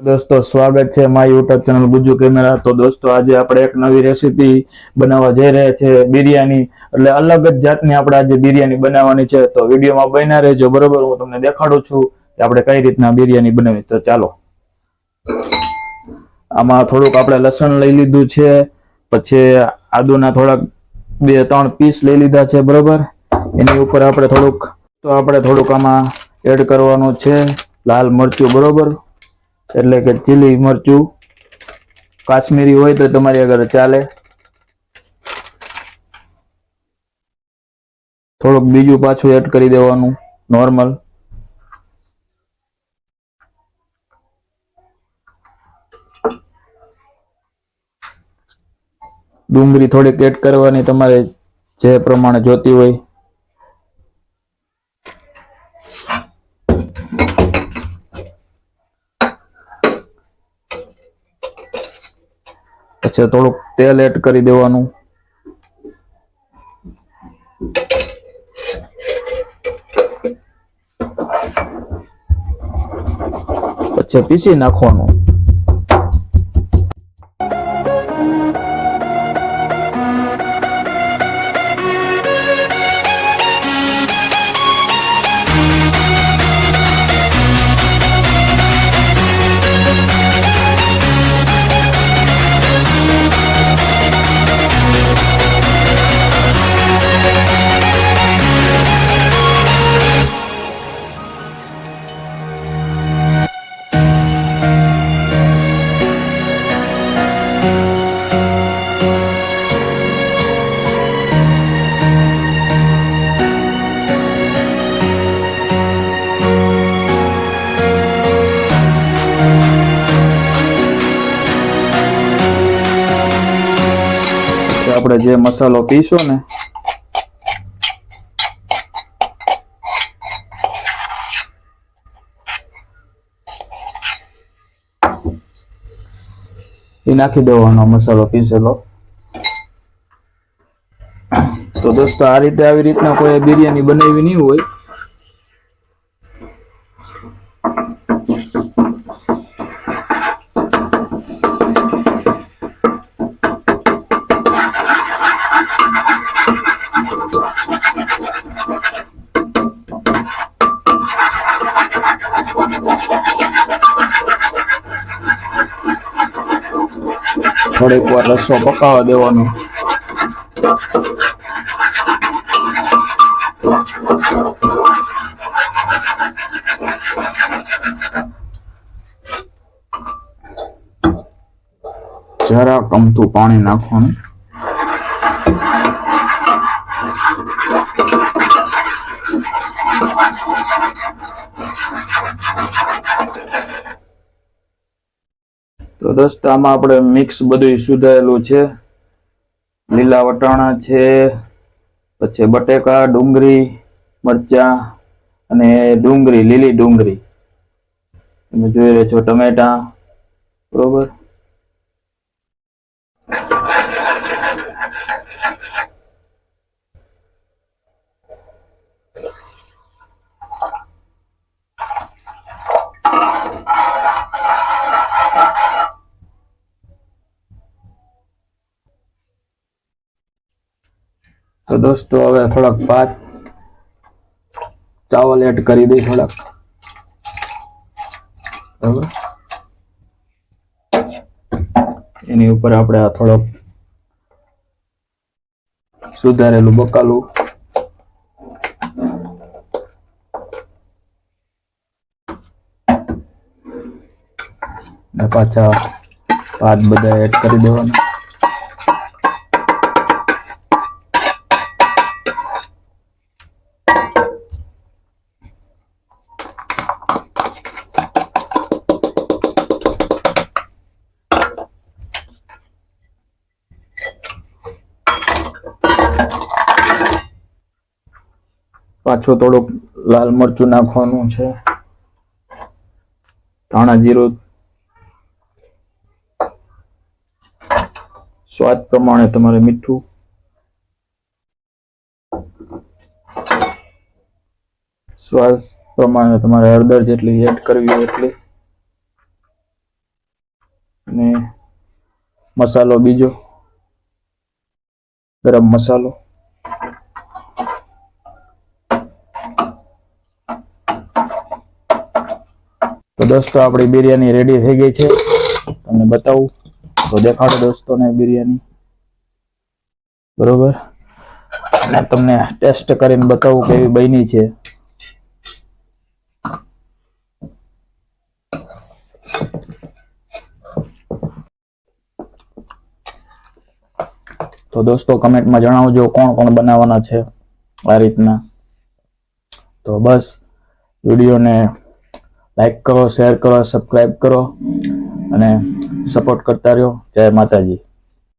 दोस्तों स्वागत है my YouTube channel Gujju camera. तो दोस्तों आज આપણે એક નવી રેસીપી બનાવવા જઈ રહ્યા છે બિરયાની, એટલે અલગ જ જાતની આપણે આજે બિરયાની બનાવવાની છે। તો વિડિયોમાં બન્યા રહેજો બરોબર। હું તમને દેખાડું છું કે આપણે કઈ રીતના બિરયાની બનાવી। તો ચાલો, આમાં થોડુંક આપણે લસણ લઈ લીધું છે, પછી આદુના થોડાક 2-3 પીસ લઈ લીધા છે બરોબર। એની ઉપર આપણે થોડુંક આમાં એડ કરવાનું છે લાલ મરચું બરોબર, એટલે કે ચીલી મરચું કાશ્મીરી હોય તો તમારી આગળ ચાલે। થોડુંક બીજું પાછું એડ કરી દેવાનું નોર્મલ। ડુંગળી થોડીક એડ કરવાની તમારે જે પ્રમાણે જોતી હોય। પછી થોડુંક તેલ એડ કરી દેવાનું। પછી પીસી નાખવાનું। આપણે જે મસાલો પીસો ને એ નાખી દેવાનો મસાલો પીસેલો। તો દોસ્તો આ રીતે આવી રીતના કોઈ બિરયાની બનાવી નહીં હોય થોડીક વાર રસો પકાવવા દેવાનો। જરા કમતું પાણી નાખવાનું। તો દોસ્તો આમાં આપણે મિક્સ બધું સુધારેલું છે, લીલા વટાણા છે, પછી બટેકા, ડુંગળી, મરચા અને ડુંગળી, લીલી ડુંગળી તમે જોઈ રહ્યા છો, ટમેટા બરોબર। તો દોસ્તો હવે થોડાક ભાત ચાવલ એડ કરી દઈ થોડાક બરાબર। એની ઉપર આપણે આ થોડોક સુધારેલું બકાલું ને પાછા ભાત બધા એડ કરી દેવાના। પાછું થોડુંક લાલ મરચું નાખવાનું છે, ધાણા જીરું સ્વાદ પ્રમાણે તમારે મીઠું, સ્વાદ પ્રમાણે તમારે હળદર જેટલી એડ કરવી એટલી। અને મસાલો બીજો ગરમ મસાલો, તો દોસ્તો આપણી બિરયાની રેડી થઈ ગઈ છે. તમને બતાવું તો દેખાડો દોસ્તોને બિરયાની, બરોબર, અને તમને ટેસ્ટ કરીને બતાવું કેવી બની છે. તો દોસ્તો કમેન્ટમાં જણાવજો કોણ કોણ બનાવવાના છે આ રીતના. તો બસ વિડીયોને લાઈક કરો, શેર કરો, સબસ્ક્રાઈબ કરો અને સપોર્ટ કરતા રહ્યો. જય માતાજી.